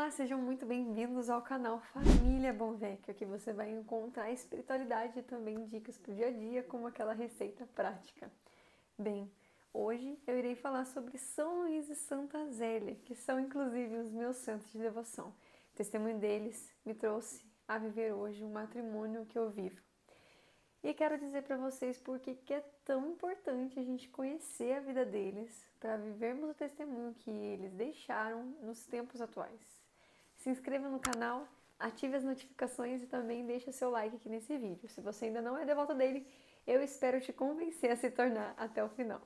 Olá, sejam muito bem-vindos ao canal Família Bom Vecchio. Aqui você vai encontrar espiritualidade e também dicas para o dia a dia, como aquela receita prática. Bem, hoje eu irei falar sobre São Luís e Santa Zélia, que são inclusive os meus santos de devoção. O testemunho deles me trouxe a viver hoje um matrimônio que eu vivo. E quero dizer para vocês por que é tão importante a gente conhecer a vida deles para vivermos o testemunho que eles deixaram nos tempos atuais. Se inscreva no canal, ative as notificações e também deixe seu like aqui nesse vídeo. Se você ainda não é devota dele, eu espero te convencer a se tornar até o final.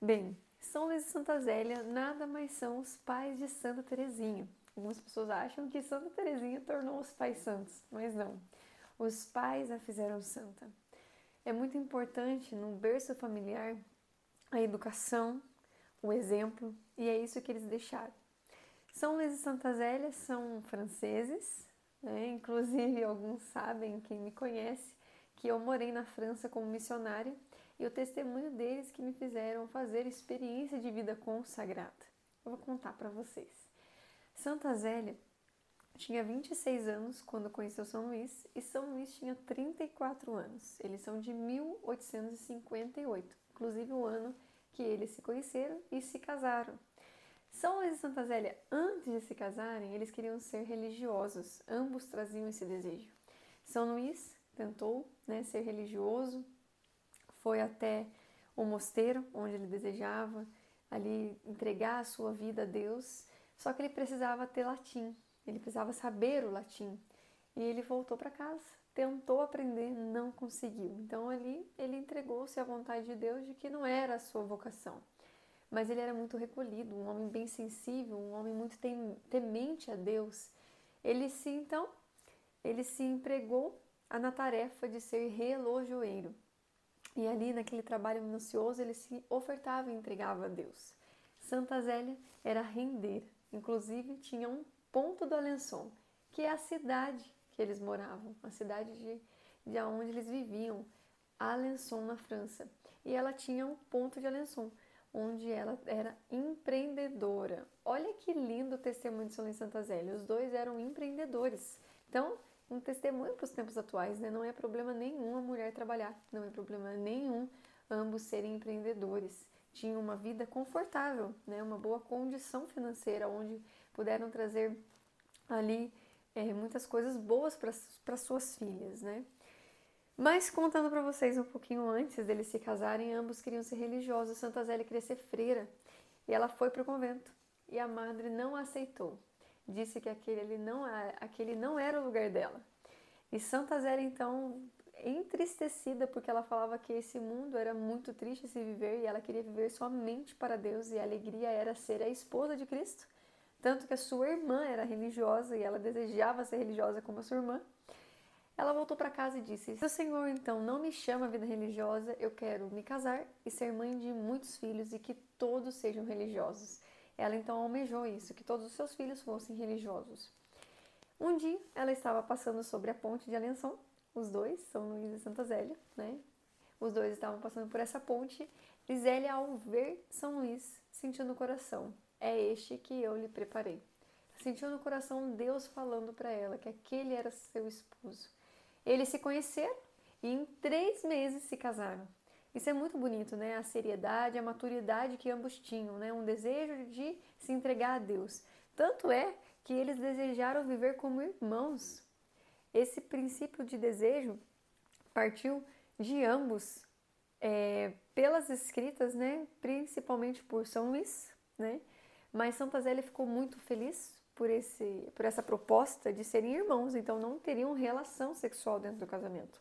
Bem, São Luís e Santa Zélia nada mais são os pais de Santa Teresinha. Algumas pessoas acham que Santa Teresinha tornou os pais santos, mas não. Os pais a fizeram santa. É muito importante no berço familiar a educação, o exemplo, e é isso que eles deixaram. São Luís e Santa Zélia são franceses, né? Inclusive alguns sabem, quem me conhece, que eu morei na França como missionária e o testemunho deles que me fizeram fazer experiência de vida consagrada. Eu vou contar para vocês. Santa Zélia tinha 26 anos quando conheceu São Luís e São Luís tinha 34 anos. Eles são de 1858, inclusive o ano que eles se conheceram e se casaram. São Luís e Santa Zélia, antes de se casarem, eles queriam ser religiosos. Ambos traziam esse desejo. São Luís tentou, ser religioso, foi até o mosteiro onde ele desejava ali entregar a sua vida a Deus, só que ele precisava ter latim. Ele precisava saber o latim e ele voltou para casa, tentou aprender, não conseguiu. Então ali ele entregou-se à vontade de Deus de que não era a sua vocação. Mas ele era muito recolhido, um homem bem sensível, um homem muito temente a Deus. Ele se empregou na tarefa de ser relojoeiro. E ali naquele trabalho minucioso ele se ofertava e entregava a Deus. Santa Zélia era rendeira, inclusive tinha um Ponto do Alençon, que é a cidade que eles moravam, a cidade de onde eles viviam, Alençon, na França. E ela tinha um ponto de Alençon, onde ela era empreendedora. Olha que lindo o testemunho de São Luís e Santa Zélia, os dois eram empreendedores. Então, um testemunho para os tempos atuais, né? Não é problema nenhum a mulher trabalhar, não é problema nenhum ambos serem empreendedores. Tinham uma vida confortável, né? Uma boa condição financeira, onde puderam trazer ali muitas coisas boas para suas filhas, né? Mas contando para vocês um pouquinho antes deles se casarem, ambos queriam ser religiosos. Santa Zélia queria ser freira e ela foi para o convento e a madre não aceitou. Disse que aquele não era o lugar dela. E Santa Zélia então, entristecida porque ela falava que esse mundo era muito triste se viver e ela queria viver somente para Deus e a alegria era ser a esposa de Cristo. Tanto que a sua irmã era religiosa e ela desejava ser religiosa como a sua irmã. Ela voltou para casa e disse: se o Senhor então não me chama à vida religiosa, eu quero me casar e ser mãe de muitos filhos e que todos sejam religiosos. Ela então almejou isso, que todos os seus filhos fossem religiosos. Um dia ela estava passando sobre a ponte de Alençon, os dois, São Luís e Santa Zélia, né? Os dois estavam passando por essa ponte e Zélia, ao ver São Luís, sentiu no coração: é este que eu lhe preparei. Sentiu no coração Deus falando para ela que aquele era seu esposo. Eles se conheceram e em 3 meses se casaram. Isso é muito bonito, né? A seriedade, a maturidade que ambos tinham, né? Um desejo de se entregar a Deus. Tanto é que eles desejaram viver como irmãos. Esse princípio de desejo partiu de ambos, pelas escritas, né? Principalmente por São Luís, né? Mas Santa Zélia ficou muito feliz por essa proposta de serem irmãos, então não teriam relação sexual dentro do casamento.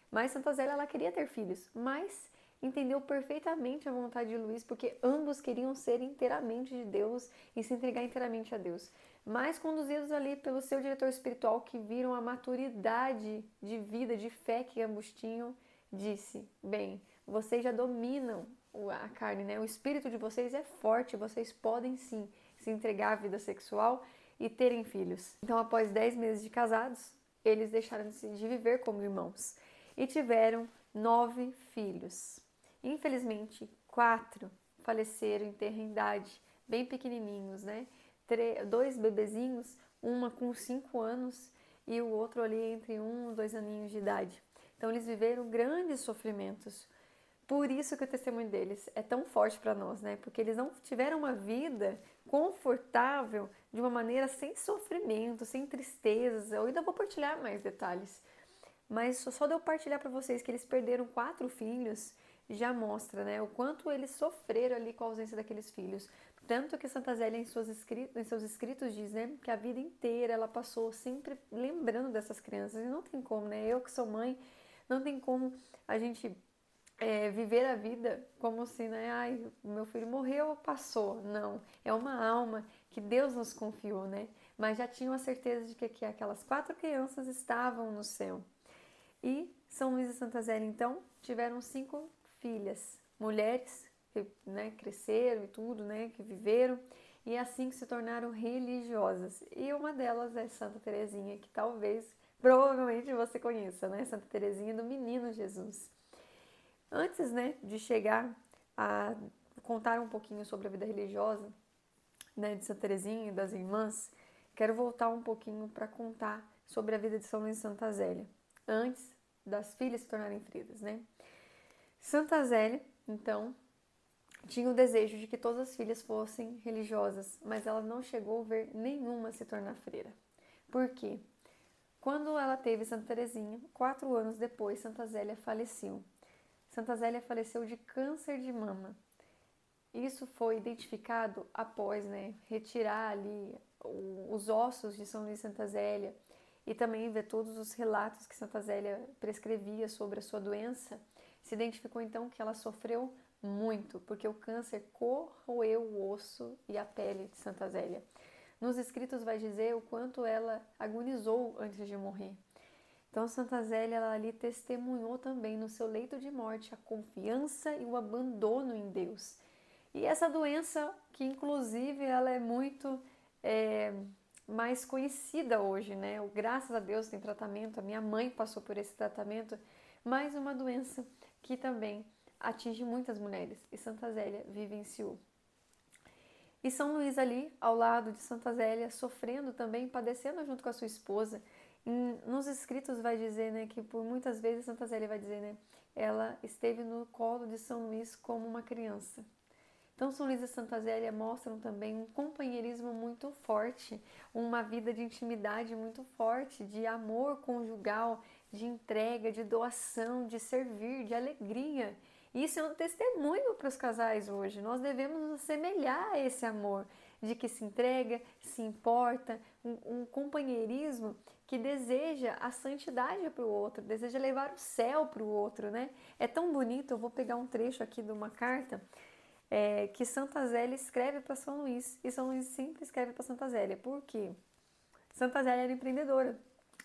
Mas Santa Zélia, ela queria ter filhos, mas entendeu perfeitamente a vontade de Luís, porque ambos queriam ser inteiramente de Deus e se entregar inteiramente a Deus. Mas conduzidos ali pelo seu diretor espiritual, que viram a maturidade de vida, de fé que ambos tinham, disse: bem, vocês já dominam a carne, né? O espírito de vocês é forte, vocês podem sim se entregar à vida sexual e terem filhos. Então, após 10 meses de casados, eles deixaram de viver como irmãos e tiveram 9 filhos. Infelizmente, 4 faleceram em tenra idade, bem pequenininhos, né? dois bebezinhos, uma com 5 anos e o outro ali entre 1 e 2 aninhos de idade. Então eles viveram grandes sofrimentos. Por isso que o testemunho deles é tão forte para nós, né? Porque eles não tiveram uma vida confortável de uma maneira sem sofrimento, sem tristezas. Eu ainda vou partilhar mais detalhes. Mas só de eu partilhar para vocês que eles perderam 4 filhos, já mostra, né, o quanto eles sofreram ali com a ausência daqueles filhos. Tanto que Santa Zélia em seus escritos diz, né, que a vida inteira ela passou sempre lembrando dessas crianças. E não tem como, né? Eu que sou mãe, não tem como a gente viver a vida como se, né, ai, meu filho morreu, passou. Não, é uma alma que Deus nos confiou, né? Mas já tinham a certeza de que aquelas 4 crianças estavam no céu. E São Luís e Santa Zélia, então, tiveram 5 filhas, mulheres que, né, cresceram e tudo, né, que viveram, e assim que se tornaram religiosas. E uma delas é Santa Teresinha, que provavelmente você conheça, né, Santa Teresinha do Menino Jesus. Antes, né, de chegar a contar um pouquinho sobre a vida religiosa, né, de Santa Teresinha e das irmãs, quero voltar um pouquinho para contar sobre a vida de São Luís e Santa Zélia, antes das filhas se tornarem freiras, né? Santa Zélia, então, tinha o desejo de que todas as filhas fossem religiosas, mas ela não chegou a ver nenhuma se tornar freira. Por quê? Quando ela teve Santa Teresinha, 4 anos depois, Santa Zélia faleceu. Santa Zélia faleceu de câncer de mama. Isso foi identificado após, né, retirar ali os ossos de São Luís e Santa Zélia e também ver todos os relatos que Santa Zélia prescrevia sobre a sua doença. Se identificou então que ela sofreu muito, porque o câncer corroeu o osso e a pele de Santa Zélia. Nos escritos vai dizer o quanto ela agonizou antes de morrer. Então Santa Zélia ela ali testemunhou também no seu leito de morte a confiança e o abandono em Deus. E essa doença, que inclusive ela é muito mais conhecida hoje, né? Graças a Deus tem tratamento, a minha mãe passou por esse tratamento, mas uma doença que também atinge muitas mulheres e Santa Zélia vivenciou. E São Luís ali, ao lado de Santa Zélia, sofrendo também, padecendo junto com a sua esposa. Nos escritos vai dizer, né, que por muitas vezes Santa Zélia vai dizer, né, ela esteve no colo de São Luís como uma criança. Então, São Luís e Santa Zélia mostram também um companheirismo muito forte, uma vida de intimidade muito forte, de amor conjugal, de entrega, de doação, de servir, de alegria. Isso é um testemunho para os casais hoje. Nós devemos nos assemelhar a esse amor, de que se entrega, se importa, um companheirismo que deseja a santidade para o outro, deseja levar o céu para o outro, né? É tão bonito, eu vou pegar um trecho aqui de uma carta que Santa Zélia escreve para São Luís, e São Luís sempre escreve para Santa Zélia. Por quê? Santa Zélia era empreendedora.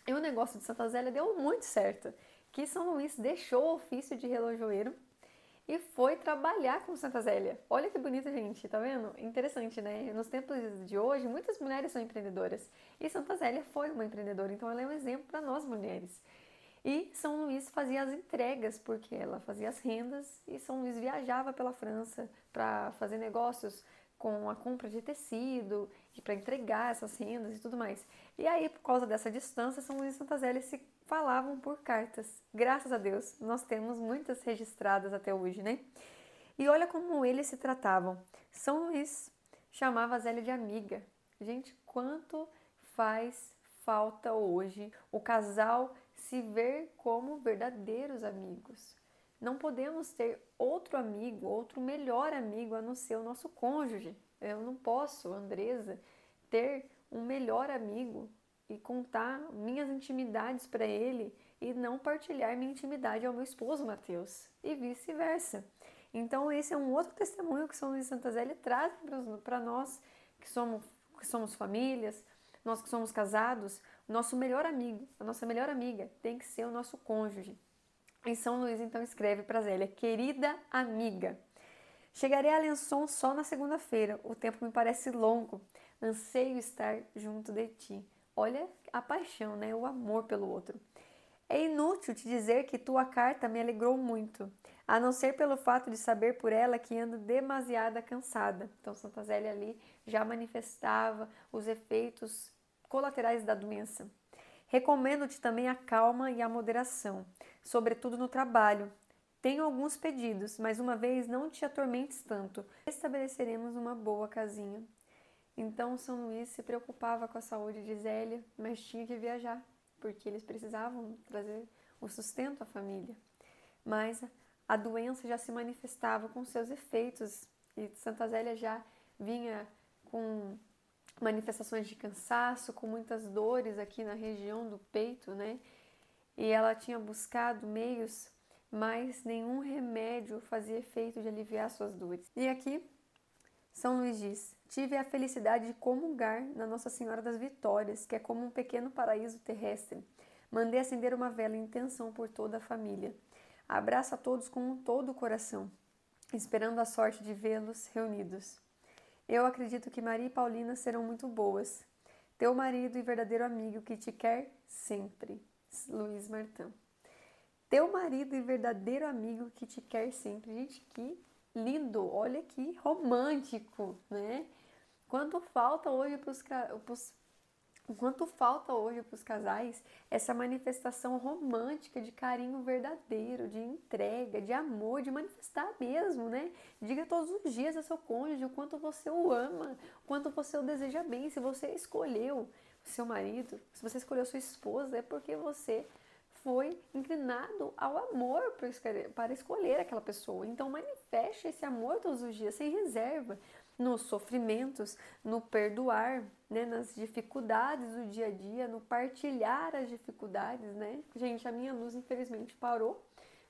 E o negócio de Santa Zélia deu muito certo, que São Luís deixou o ofício de relojoeiro e foi trabalhar com Santa Zélia. Olha que bonito, gente, tá vendo? Interessante, né? Nos tempos de hoje, muitas mulheres são empreendedoras. E Santa Zélia foi uma empreendedora, então ela é um exemplo para nós mulheres. E São Luís fazia as entregas, porque ela fazia as rendas, e São Luís viajava pela França para fazer negócios com a compra de tecido, para entregar essas rendas e tudo mais. E aí, por causa dessa distância, São Luís e Santa Zélia se falavam por cartas. Graças a Deus, nós temos muitas registradas até hoje, né? E olha como eles se tratavam. São Luís chamava a Zélia de amiga. Gente, quanto faz falta hoje o casal se ver como verdadeiros amigos. Não podemos ter outro amigo, outro melhor amigo a não ser o nosso cônjuge. Eu não posso, Andresa, ter um melhor amigo e contar minhas intimidades para ele e não partilhar minha intimidade ao meu esposo, Mateus, e vice-versa. Então esse é um outro testemunho que São Luís e Santa Zélia trazem para nós que somos famílias, nós que somos casados. Nosso melhor amigo, a nossa melhor amiga tem que ser o nosso cônjuge. E São Luís então escreve para Zélia: querida amiga, chegarei a Alençon só na segunda-feira, o tempo me parece longo, anseio estar junto de ti. Olha a paixão, né? O amor pelo outro. É inútil te dizer que tua carta me alegrou muito, a não ser pelo fato de saber por ela que ando demasiada cansada. Então Santa Zélia ali já manifestava os efeitos colaterais da doença. Recomendo-te também a calma e a moderação, sobretudo no trabalho. Tenho alguns pedidos, mas uma vez não te atormentes tanto. Estabeleceremos uma boa casinha. Então São Luís se preocupava com a saúde de Zélia, mas tinha que viajar, porque eles precisavam trazer o sustento à família. Mas a doença já se manifestava com seus efeitos e Santa Zélia já vinha com manifestações de cansaço, com muitas dores aqui na região do peito, né? E ela tinha buscado meios, mas nenhum remédio fazia efeito de aliviar suas dores. E aqui São Luís diz: tive a felicidade de comungar na Nossa Senhora das Vitórias, que é como um pequeno paraíso terrestre. Mandei acender uma vela em intenção por toda a família. Abraço a todos com todo o coração, esperando a sorte de vê-los reunidos. Eu acredito que Maria e Paulina serão muito boas. Teu marido e verdadeiro amigo que te quer sempre. Luiz Martã. Teu marido e verdadeiro amigo que te quer sempre. Gente, que lindo! Olha que romântico, né? Quanto falta hoje para os casais essa manifestação romântica de carinho verdadeiro, de entrega, de amor, de manifestar mesmo, né? Diga todos os dias ao seu cônjuge o quanto você o ama, o quanto você o deseja bem. Se você escolheu o seu marido, se você escolheu sua esposa, é porque você foi inclinado ao amor para escolher aquela pessoa. Então manifeste esse amor todos os dias, sem reserva, nos sofrimentos, no perdoar, né, nas dificuldades do dia a dia, no partilhar as dificuldades, né? Gente, a minha luz infelizmente parou,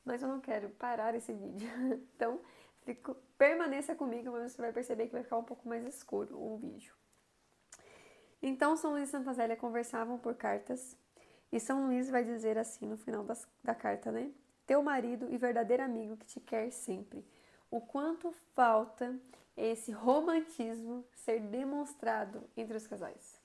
mas eu não quero parar esse vídeo. Então, permaneça comigo, mas você vai perceber que vai ficar um pouco mais escuro o vídeo. Então, São Luís e Santa Zélia conversavam por cartas, e São Luís vai dizer assim no final da carta, né? Teu marido e verdadeiro amigo que te quer sempre. O quanto falta esse romantismo ser demonstrado entre os casais.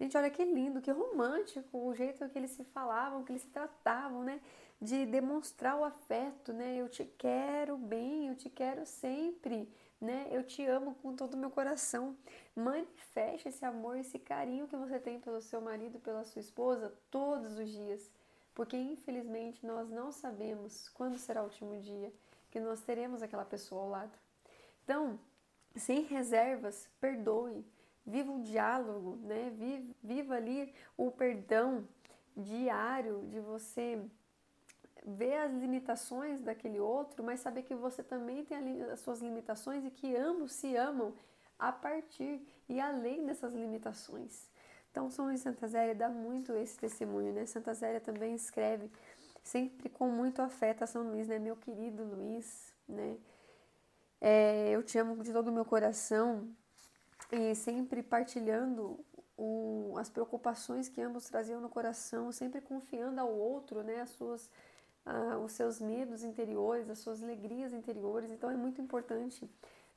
Gente, olha que lindo, que romântico o jeito que eles se falavam, que eles se tratavam, né? De demonstrar o afeto, né? Eu te quero bem, eu te quero sempre, né? Eu te amo com todo o meu coração. Manifeste esse amor, esse carinho que você tem pelo seu marido, pela sua esposa, todos os dias. Porque, infelizmente, nós não sabemos quando será o último dia que nós teremos aquela pessoa ao lado. Então, sem reservas, perdoe, viva o diálogo, né? Viva ali o perdão diário de você ver as limitações daquele outro, mas saber que você também tem as suas limitações e que ambos se amam a partir e além dessas limitações. Então, São Luís de Santa Zélia dá muito esse testemunho, né? Santa Zélia também escreve sempre com muito afeto a São Luís, né? Meu querido Luís, né? Eu te amo de todo o meu coração e sempre partilhando as preocupações que ambos traziam no coração, sempre confiando ao outro, né, os seus medos interiores, as suas alegrias interiores. Então é muito importante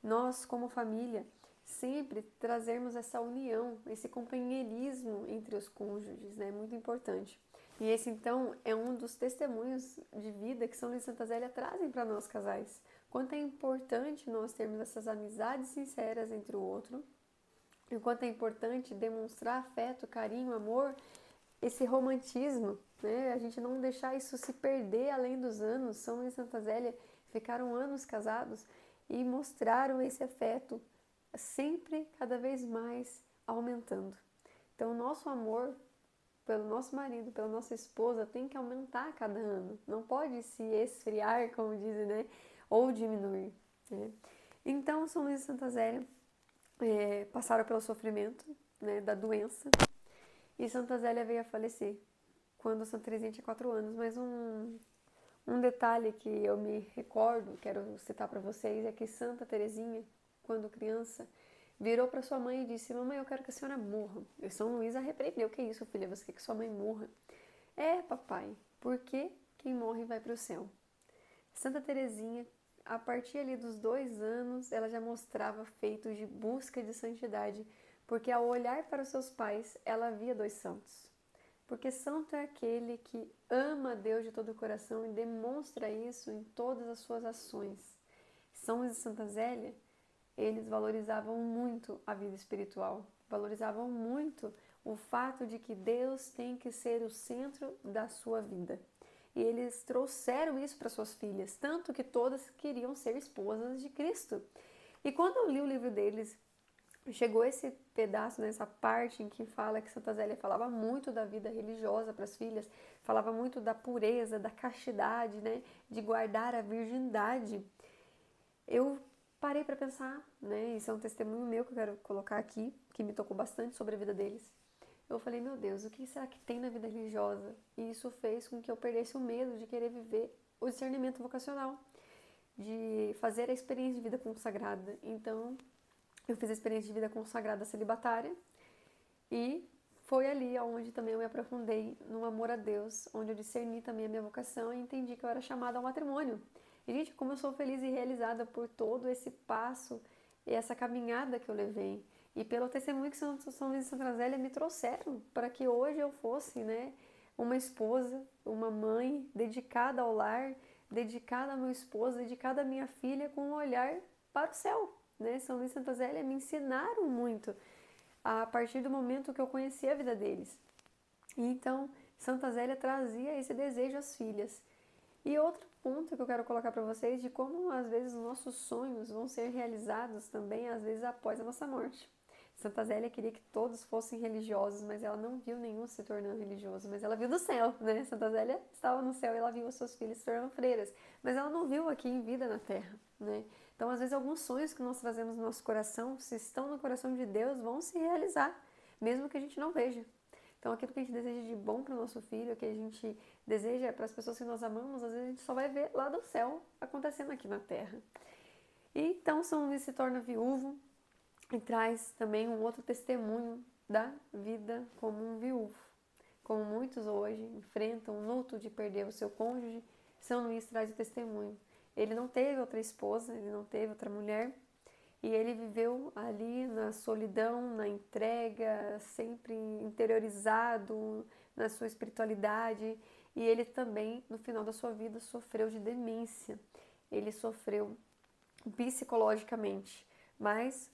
nós, como família, sempre trazermos essa união, esse companheirismo entre os cônjuges, né, muito importante. E esse, então, é um dos testemunhos de vida que São Luís de Santa Zélia trazem para nós casais. Quanto é importante nós termos essas amizades sinceras entre o outro, e quanto é importante demonstrar afeto, carinho, amor, esse romantismo, né? A gente não deixar isso se perder além dos anos. São Luís e Santa Zélia ficaram anos casados e mostraram esse afeto sempre, cada vez mais, aumentando. Então, o nosso amor pelo nosso marido, pela nossa esposa, tem que aumentar a cada ano. Não pode se esfriar, como dizem, né? Ou diminuir, né? Então, São Luís e Santa Zélia passaram pelo sofrimento, né, da doença, e Santa Zélia veio a falecer quando Santa Teresinha tinha 4 anos. Mas um detalhe que eu me recordo, quero citar para vocês, é que Santa Teresinha, quando criança, virou para sua mãe e disse: mamãe, eu quero que a senhora morra. E São Luís a repreendeu: que isso, filha, você quer que sua mãe morra? É, papai, porque quem morre vai para o céu. Santa Teresinha, a partir ali dos 2 anos, ela já mostrava feitos de busca de santidade, porque ao olhar para os seus pais, ela via 2 santos. Porque santo é aquele que ama a Deus de todo o coração e demonstra isso em todas as suas ações. São Luís de Santa Zélia eles valorizavam muito a vida espiritual, valorizavam muito o fato de que Deus tem que ser o centro da sua vida. E eles trouxeram isso para suas filhas, tanto que todas queriam ser esposas de Cristo. E quando eu li o livro deles, chegou esse pedaço, nessa parte em que fala que Santa Zélia falava muito da vida religiosa para as filhas, falava muito da pureza, da castidade, né, de guardar a virgindade. Eu parei para pensar, né, isso é um testemunho meu que eu quero colocar aqui, que me tocou bastante sobre a vida deles. Eu falei, meu Deus, o que será que tem na vida religiosa? E isso fez com que eu perdesse o medo de querer viver o discernimento vocacional, de fazer a experiência de vida consagrada. Então, eu fiz a experiência de vida consagrada celibatária e foi ali onde também eu me aprofundei no amor a Deus, onde eu discerni também a minha vocação e entendi que eu era chamada ao matrimônio. E, gente, como eu sou feliz e realizada por todo esse passo e essa caminhada que eu levei. E pelo testemunho que São Luís e Santa Zélia me trouxeram, para que hoje eu fosse, né, uma esposa, uma mãe dedicada ao lar, dedicada ao meu esposo, dedicada à minha filha, com um olhar para o céu. Né? São Luís e Santa Zélia me ensinaram muito a partir do momento que eu conheci a vida deles. E então, Santa Zélia trazia esse desejo às filhas. E outro ponto que eu quero colocar para vocês de como às vezes os nossos sonhos vão ser realizados também, às vezes após a nossa morte. Santa Zélia queria que todos fossem religiosos, mas ela não viu nenhum se tornando religioso, mas ela viu do céu, né? Santa Zélia estava no céu e ela viu os seus filhos se tornando freiras, mas ela não viu aqui em vida na terra, né? Então, às vezes, alguns sonhos que nós trazemos no nosso coração, se estão no coração de Deus, vão se realizar, mesmo que a gente não veja. Então, aquilo que a gente deseja de bom para o nosso filho, que a gente deseja para as pessoas que nós amamos, às vezes a gente só vai ver lá do céu acontecendo aqui na terra. E então, São Luís se torna viúvo e traz também um outro testemunho da vida como um viúvo. Como muitos hoje enfrentam o luto de perder o seu cônjuge, São Luís traz o testemunho. Ele não teve outra esposa, ele não teve outra mulher, e ele viveu ali na solidão, na entrega, sempre interiorizado na sua espiritualidade, e ele também, no final da sua vida, sofreu de demência. Ele sofreu psicologicamente, mas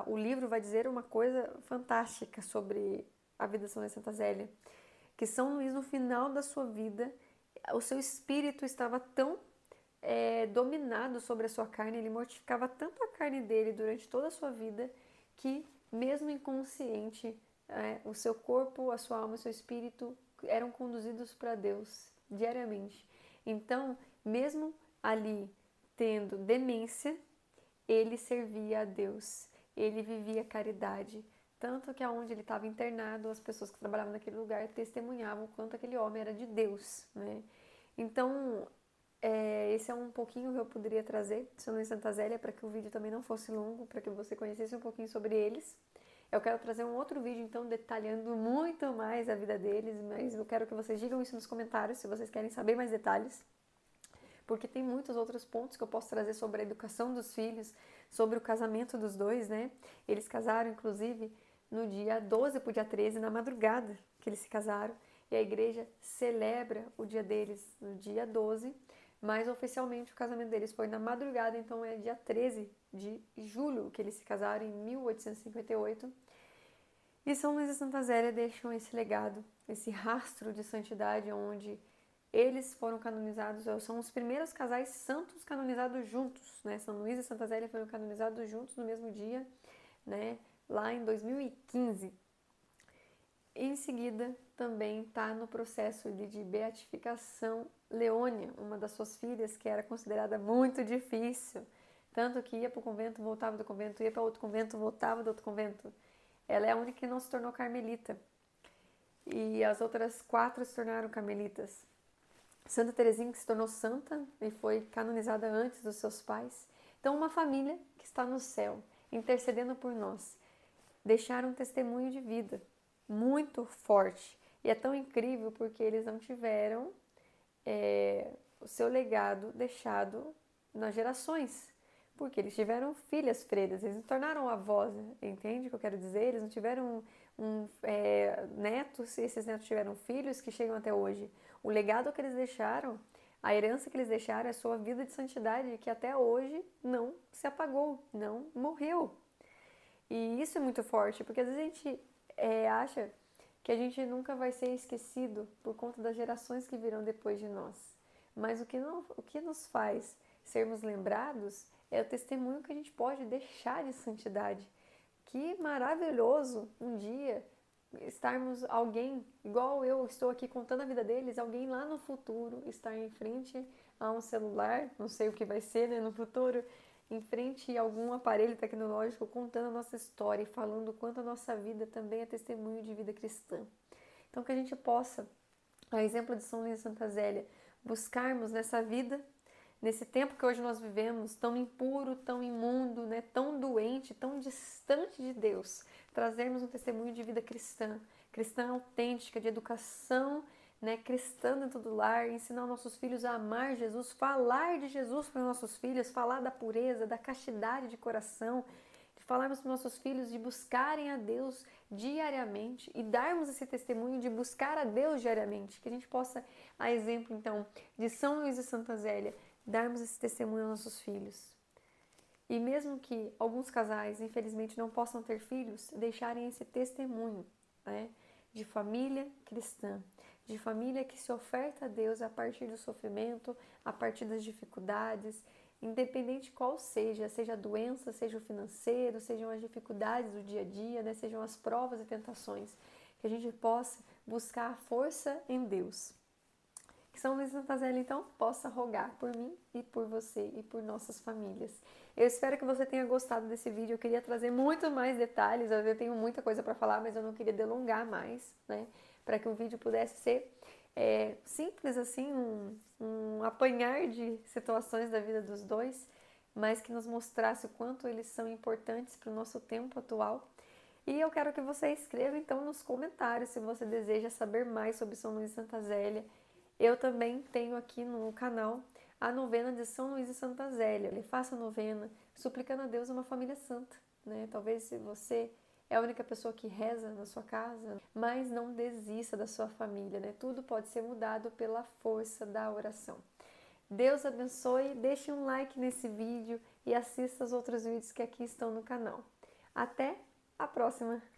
o livro vai dizer uma coisa fantástica sobre a vida de São Luís Santa Zélia, que São Luís, no final da sua vida, o seu espírito estava tão dominado sobre a sua carne, ele mortificava tanto a carne dele durante toda a sua vida, que mesmo inconsciente, o seu corpo, a sua alma e o seu espírito eram conduzidos para Deus diariamente. Então, mesmo ali tendo demência, ele servia a Deus, ele vivia caridade, tanto que aonde ele estava internado, as pessoas que trabalhavam naquele lugar testemunhavam o quanto aquele homem era de Deus, né? Então, esse é um pouquinho que eu poderia trazer de São Luís Santa Zélia, para que o vídeo também não fosse longo, para que você conhecesse um pouquinho sobre eles. Eu quero trazer um outro vídeo, então, detalhando muito mais a vida deles, mas eu quero que vocês digam isso nos comentários, se vocês querem saber mais detalhes, porque tem muitos outros pontos que eu posso trazer sobre a educação dos filhos, sobre o casamento dos dois, né? Eles casaram, inclusive, no dia 12 para o dia 13, na madrugada que eles se casaram, e a igreja celebra o dia deles no dia 12, mas oficialmente o casamento deles foi na madrugada, então é dia 13 de julho que eles se casaram, em 1858. E São Luís e Santa Zélia deixam esse legado, esse rastro de santidade, onde eles foram canonizados, são os primeiros casais santos canonizados juntos, né? São Luís e Santa Zélia foram canonizados juntos no mesmo dia, né? Lá em 2015. Em seguida, também está no processo de beatificação Leônia, uma das suas filhas, que era considerada muito difícil, tanto que ia para o convento, voltava do convento, ia para outro convento, voltava do outro convento. Ela é a única que não se tornou carmelita, e as outras 4 se tornaram carmelitas. Santa Teresinha, que se tornou santa e foi canonizada antes dos seus pais. Então, uma família que está no céu, intercedendo por nós, deixaram um testemunho de vida muito forte. E é tão incrível porque eles não tiveram o seu legado deixado nas gerações. Porque eles tiveram filhas freiras, eles não tornaram avós, entende o que eu quero dizer? Eles não tiveram netos, e esses netos tiveram filhos que chegam até hoje. O legado que eles deixaram, A herança que eles deixaram é a sua vida de santidade, que até hoje não se apagou, não morreu. E isso é muito forte, porque às vezes a gente acha que a gente nunca vai ser esquecido por conta das gerações que virão depois de nós. Mas o que nos faz sermos lembrados é o testemunho que a gente pode deixar de santidade. Que maravilhoso um dia estarmos alguém, igual eu estou aqui contando a vida deles, alguém lá no futuro estar em frente a um celular, não sei o que vai ser, né, no futuro, em frente a algum aparelho tecnológico contando a nossa história e falando o quanto a nossa vida também é testemunho de vida cristã. Então que a gente possa, a exemplo de São Luís e Santa Zélia, buscarmos nessa vida, nesse tempo que hoje nós vivemos, tão impuro, tão imundo, né, tão doente, tão distante de Deus, trazermos um testemunho de vida cristã, cristã autêntica, de educação, né, cristã dentro do lar, ensinar nossos filhos a amar Jesus, falar de Jesus para os nossos filhos, falar da pureza, da castidade de coração, de falarmos para os nossos filhos de buscarem a Deus diariamente e darmos esse testemunho de buscar a Deus diariamente, que a gente possa, a exemplo então de São Luís e Santa Zélia, darmos esse testemunho aos nossos filhos. E mesmo que alguns casais, infelizmente, não possam ter filhos, deixarem esse testemunho, né, de família cristã, de família que se oferta a Deus a partir do sofrimento, a partir das dificuldades, independente qual seja a doença, seja o financeiro, sejam as dificuldades do dia a dia, né, sejam as provas e tentações, que a gente possa buscar a força em Deus. Que São Luís e Santa Zélia, então, possa rogar por mim e por você e por nossas famílias. Eu espero que você tenha gostado desse vídeo. Eu queria trazer muito mais detalhes, eu tenho muita coisa para falar, mas eu não queria delongar mais, né? Para que o vídeo pudesse ser simples assim, um apanhar de situações da vida dos dois, mas que nos mostrasse o quanto eles são importantes para o nosso tempo atual. E eu quero que você escreva então nos comentários se você deseja saber mais sobre São Luís e Santa Zélia. Eu também tenho aqui no canal a novena de São Luís e Santa Zélia. Ele faça a novena, suplicando a Deus uma família santa, né? Talvez se você é a única pessoa que reza na sua casa, mas não desista da sua família, né? Tudo pode ser mudado pela força da oração. Deus abençoe, deixe um like nesse vídeo e assista os outros vídeos que aqui estão no canal. Até a próxima!